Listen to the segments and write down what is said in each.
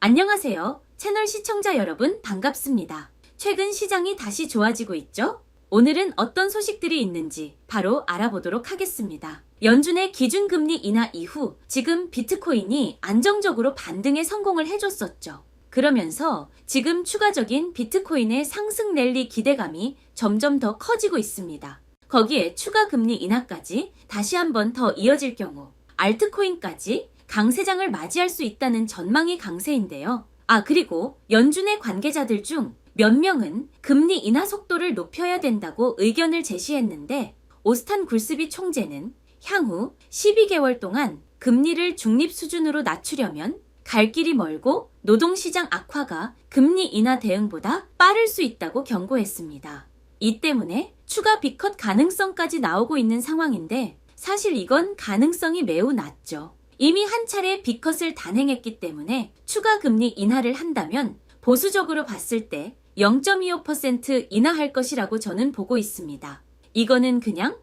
안녕하세요. 채널 시청자 여러분 반갑습니다. 최근 시장이 다시 좋아지고 있죠? 오늘은 어떤 소식들이 있는지 바로 알아보도록 하겠습니다. 연준의 기준금리 인하 이후 지금 비트코인이 안정적으로 반등에 성공을 해줬었죠. 그러면서 지금 추가적인 비트코인의 상승 랠리 기대감이 점점 더 커지고 있습니다. 거기에 추가 금리 인하까지 다시 한번 더 이어질 경우 알트코인까지 강세장을 맞이할 수 있다는 전망이 강세인데요. 그리고 연준의 관계자들 중 몇 명은 금리 인하 속도를 높여야 된다고 의견을 제시했는데 오스탄 굴스비 총재는 향후 12개월 동안 금리를 중립 수준으로 낮추려면 갈 길이 멀고 노동시장 악화가 금리 인하 대응보다 빠를 수 있다고 경고했습니다. 이 때문에 추가 빅컷 가능성까지 나오고 있는 상황인데 사실 이건 가능성이 매우 낮죠. 이미 한 차례 빅컷을 단행했기 때문에 추가 금리 인하를 한다면 보수적으로 봤을 때 0.25% 인하할 것이라고 저는 보고 있습니다. 이거는 그냥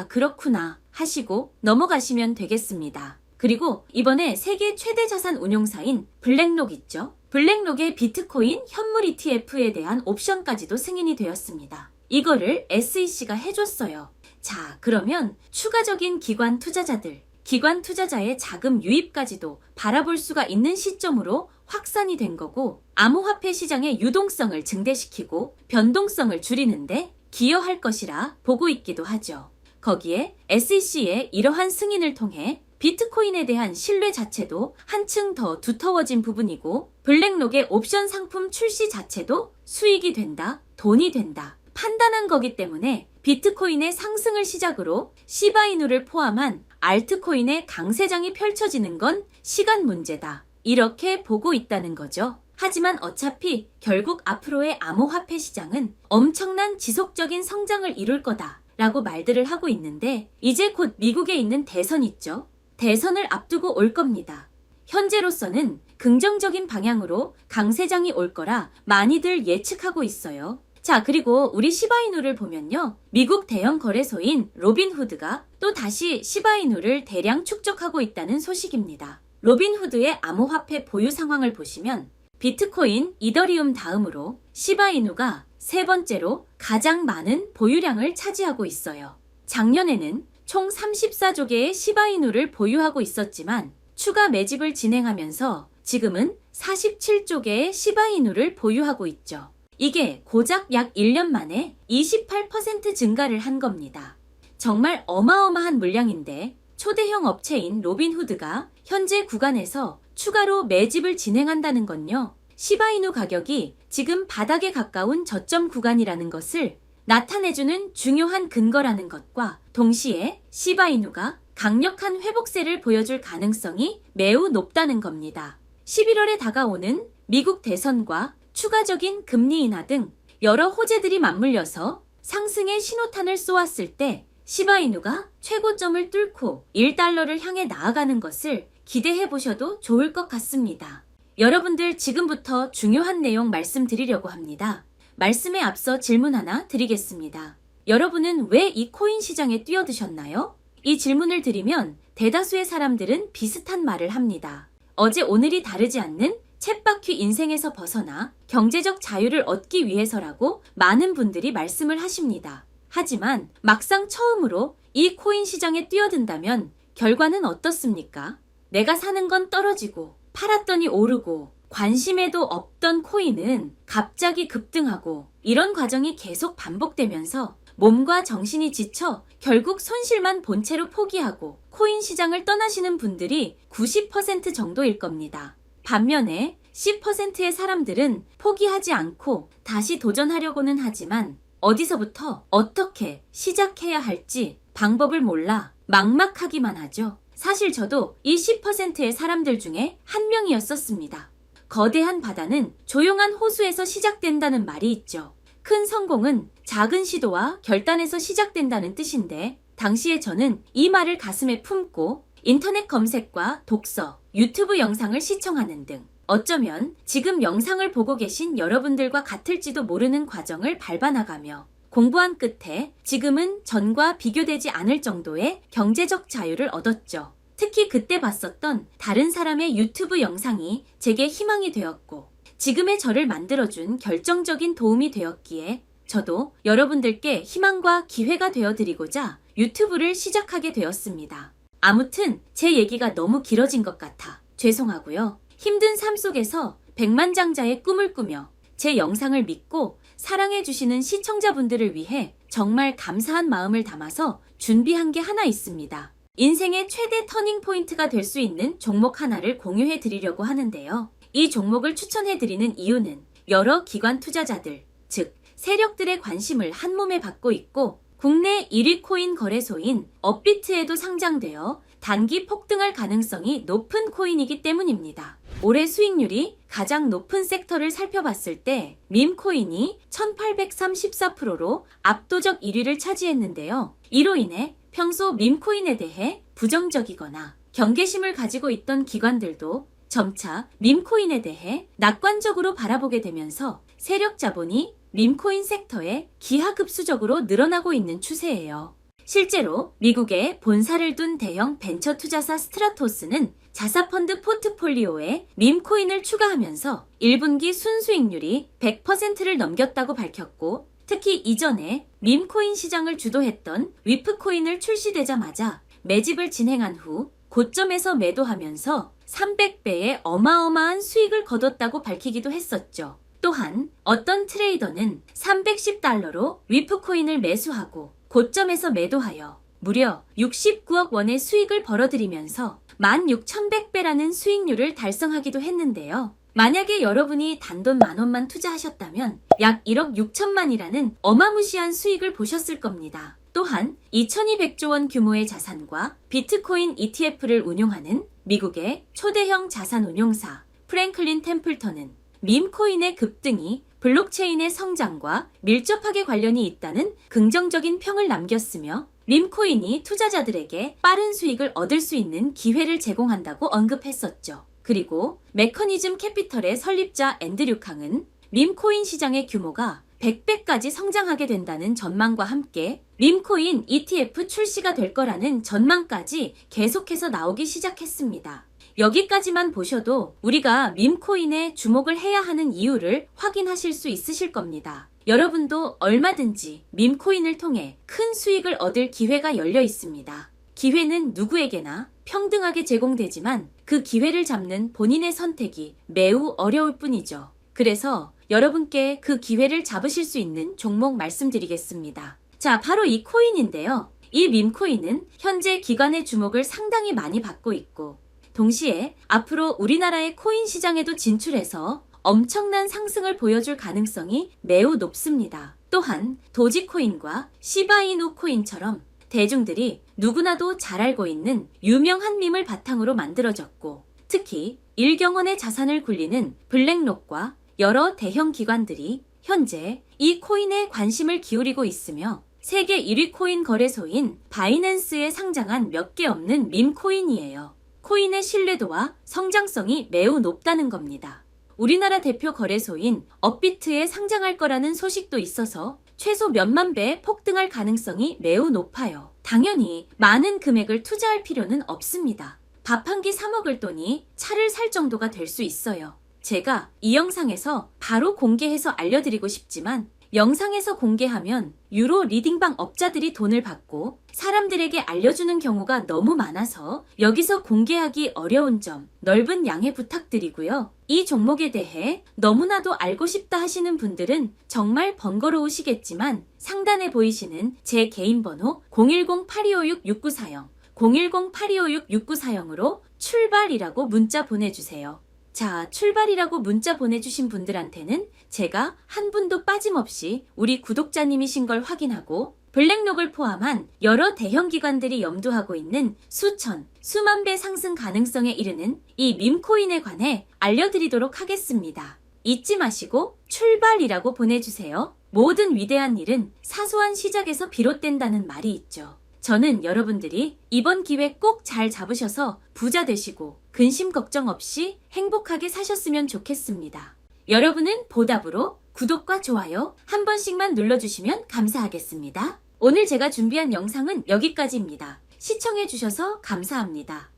그렇구나 하시고 넘어가시면 되겠습니다. 그리고 이번에 세계 최대 자산 운용사인 블랙록 있죠? 블랙록의 비트코인 현물 ETF에 대한 옵션까지도 승인이 되었습니다. 이거를 SEC가 해줬어요. 자, 그러면 추가적인 기관 투자자의 자금 유입까지도 바라볼 수가 있는 시점으로 확산이 된 거고 암호화폐 시장의 유동성을 증대시키고 변동성을 줄이는데 기여할 것이라 보고 있기도 하죠. 거기에 SEC의 이러한 승인을 통해 비트코인에 대한 신뢰 자체도 한층 더 두터워진 부분이고 블랙록의 옵션 상품 출시 자체도 수익이 된다, 돈이 된다 판단한 거기 때문에 비트코인의 상승을 시작으로 시바이누를 포함한 알트코인의 강세장이 펼쳐지는 건 시간 문제다. 이렇게 보고 있다는 거죠. 하지만 어차피 결국 앞으로의 암호화폐 시장은 엄청난 지속적인 성장을 이룰 거다 라고 말들을 하고 있는데 이제 곧 미국에 있는 대선 있죠. 대선을 앞두고 올 겁니다. 현재로서는 긍정적인 방향으로 강세장이 올 거라 많이들 예측하고 있어요. 자, 그리고 우리 시바이누를 보면요. 미국 대형 거래소인 로빈후드가 또 다시 시바이누를 대량 축적하고 있다는 소식입니다. 로빈후드의 암호화폐 보유 상황을 보시면 비트코인, 이더리움 다음으로 시바이누가 세 번째로 가장 많은 보유량을 차지하고 있어요. 작년에는 총 34조 개의 시바이누를 보유하고 있었지만 추가 매집을 진행하면서 지금은 47조 개의 시바이누를 보유하고 있죠. 이게 고작 약 1년 만에 28% 증가를 한 겁니다. 정말 어마어마한 물량인데 초대형 업체인 로빈후드가 현재 구간에서 추가로 매집을 진행한다는 건요. 시바이누 가격이 지금 바닥에 가까운 저점 구간이라는 것을 나타내주는 중요한 근거라는 것과 동시에 시바이누가 강력한 회복세를 보여줄 가능성이 매우 높다는 겁니다. 11월에 다가오는 미국 대선과 추가적인 금리 인하 등 여러 호재들이 맞물려서 상승의 신호탄을 쏘았을 때 시바이누가 최고점을 뚫고 1달러를 향해 나아가는 것을 기대해 보셔도 좋을 것 같습니다. 여러분들 지금부터 중요한 내용 말씀드리려고 합니다. 말씀에 앞서 질문 하나 드리겠습니다. 여러분은 왜 이 코인 시장에 뛰어드셨나요? 이 질문을 드리면 대다수의 사람들은 비슷한 말을 합니다. 어제 오늘이 다르지 않는 쳇바퀴 인생에서 벗어나 경제적 자유를 얻기 위해서라고 많은 분들이 말씀을 하십니다. 하지만 막상 처음으로 이 코인 시장에 뛰어든다면 결과는 어떻습니까? 내가 사는 건 떨어지고 팔았더니 오르고 관심에도 없던 코인은 갑자기 급등하고 이런 과정이 계속 반복되면서 몸과 정신이 지쳐 결국 손실만 본 채로 포기하고 코인 시장을 떠나시는 분들이 90% 정도일 겁니다. 반면에 10%의 사람들은 포기하지 않고 다시 도전하려고는 하지만 어디서부터 어떻게 시작해야 할지 방법을 몰라 막막하기만 하죠. 사실 저도 이 10%의 사람들 중에 한 명이었었습니다. 거대한 바다는 조용한 호수에서 시작된다는 말이 있죠. 큰 성공은 작은 시도와 결단에서 시작된다는 뜻인데 당시에 저는 이 말을 가슴에 품고 인터넷 검색과 독서, 유튜브 영상을 시청하는 등 어쩌면 지금 영상을 보고 계신 여러분들과 같을지도 모르는 과정을 밟아나가며 공부한 끝에 지금은 전과 비교되지 않을 정도의 경제적 자유를 얻었죠. 특히 그때 봤었던 다른 사람의 유튜브 영상이 제게 희망이 되었고 지금의 저를 만들어준 결정적인 도움이 되었기에 저도 여러분들께 희망과 기회가 되어드리고자 유튜브를 시작하게 되었습니다. 아무튼 제 얘기가 너무 길어진 것 같아 죄송하고요. 힘든 삶 속에서 백만장자의 꿈을 꾸며 제 영상을 믿고 사랑해주시는 시청자분들을 위해 정말 감사한 마음을 담아서 준비한 게 하나 있습니다. 인생의 최대 터닝포인트가 될 수 있는 종목 하나를 공유해 드리려고 하는데요. 이 종목을 추천해 드리는 이유는 여러 기관 투자자들, 즉 세력들의 관심을 한몸에 받고 있고 국내 1위 코인 거래소인 업비트에도 상장되어 단기 폭등할 가능성이 높은 코인이기 때문입니다. 올해 수익률이 가장 높은 섹터를 살펴봤을 때 밈코인이 1834%로 압도적 1위를 차지했는데요. 이로 인해 평소 밈코인에 대해 부정적이거나 경계심을 가지고 있던 기관들도 점차 밈코인에 대해 낙관적으로 바라보게 되면서 세력 자본이 밈코인 섹터에 기하급수적으로 늘어나고 있는 추세예요. 실제로 미국에 본사를 둔 대형 벤처 투자사 스트라토스는 자사펀드 포트폴리오에 밈코인을 추가하면서 1분기 순수익률이 100%를 넘겼다고 밝혔고 특히 이전에 밈코인 시장을 주도했던 위프코인을 출시되자마자 매집을 진행한 후 고점에서 매도하면서 300배의 어마어마한 수익을 거뒀다고 밝히기도 했었죠. 또한 어떤 트레이더는 310달러로 위프코인을 매수하고 고점에서 매도하여 무려 69억 원의 수익을 벌어들이면서 16,100배라는 수익률을 달성하기도 했는데요. 만약에 여러분이 단돈 10,000원만 투자하셨다면 약 1억 6천만이라는 어마무시한 수익을 보셨을 겁니다. 또한 2,200조 원 규모의 자산과 비트코인 ETF를 운용하는 미국의 초대형 자산 운용사 프랭클린 템플턴은 밈코인의 급등이 블록체인의 성장과 밀접하게 관련이 있다는 긍정적인 평을 남겼으며 밈코인이 투자자들에게 빠른 수익을 얻을 수 있는 기회를 제공한다고 언급했었죠. 그리고 메커니즘 캐피털의 설립자 앤드류 캉은 밈코인 시장의 규모가 100배까지 성장하게 된다는 전망과 함께 밈코인 ETF 출시가 될 거라는 전망까지 계속해서 나오기 시작했습니다. 여기까지만 보셔도 우리가 밈코인에 주목을 해야 하는 이유를 확인하실 수 있으실 겁니다. 여러분도 얼마든지 밈코인을 통해 큰 수익을 얻을 기회가 열려 있습니다. 기회는 누구에게나 평등하게 제공되지만 그 기회를 잡는 본인의 선택이 매우 어려울 뿐이죠. 그래서 여러분께 그 기회를 잡으실 수 있는 종목 말씀드리겠습니다. 자, 바로 이 코인인데요. 이 밈코인은 현재 기관의 주목을 상당히 많이 받고 있고 동시에 앞으로 우리나라의 코인 시장에도 진출해서 엄청난 상승을 보여줄 가능성이 매우 높습니다. 또한 도지코인과 시바이누 코인처럼 대중들이 누구나도 잘 알고 있는 유명한 밈을 바탕으로 만들어졌고 특히 일경원의 자산을 굴리는 블랙록과 여러 대형 기관들이 현재 이 코인에 관심을 기울이고 있으며 세계 1위 코인 거래소인 바이낸스에 상장한 몇 개 없는 밈코인이에요. 코인의 신뢰도와 성장성이 매우 높다는 겁니다. 우리나라 대표 거래소인 업비트에 상장할 거라는 소식도 있어서 최소 몇만 배 폭등할 가능성이 매우 높아요. 당연히 많은 금액을 투자할 필요는 없습니다. 밥 한 끼 사 먹을 돈이 차를 살 정도가 될 수 있어요. 제가 이 영상에서 바로 공개해서 알려드리고 싶지만 영상에서 공개하면 유로 리딩방 업자들이 돈을 받고 사람들에게 알려주는 경우가 너무 많아서 여기서 공개하기 어려운 점 넓은 양해 부탁드리고요. 이 종목에 대해 너무나도 알고 싶다 하시는 분들은 정말 번거로우시겠지만 상단에 보이시는 제 개인 번호 010-8256-6940 010-8256-6940으로 출발이라고 문자 보내주세요. 자, 출발이라고 문자 보내주신 분들한테는 제가 한 분도 빠짐없이 우리 구독자님이신 걸 확인하고 블랙록을 포함한 여러 대형 기관들이 염두하고 있는 수천, 수만 배 상승 가능성에 이르는 이 밈코인에 관해 알려드리도록 하겠습니다. 잊지 마시고 출발이라고 보내주세요. 모든 위대한 일은 사소한 시작에서 비롯된다는 말이 있죠. 저는 여러분들이 이번 기회 꼭 잘 잡으셔서 부자 되시고 근심 걱정 없이 행복하게 사셨으면 좋겠습니다. 여러분은 보답으로 구독과 좋아요 한 번씩만 눌러주시면 감사하겠습니다. 오늘 제가 준비한 영상은 여기까지입니다. 시청해주셔서 감사합니다.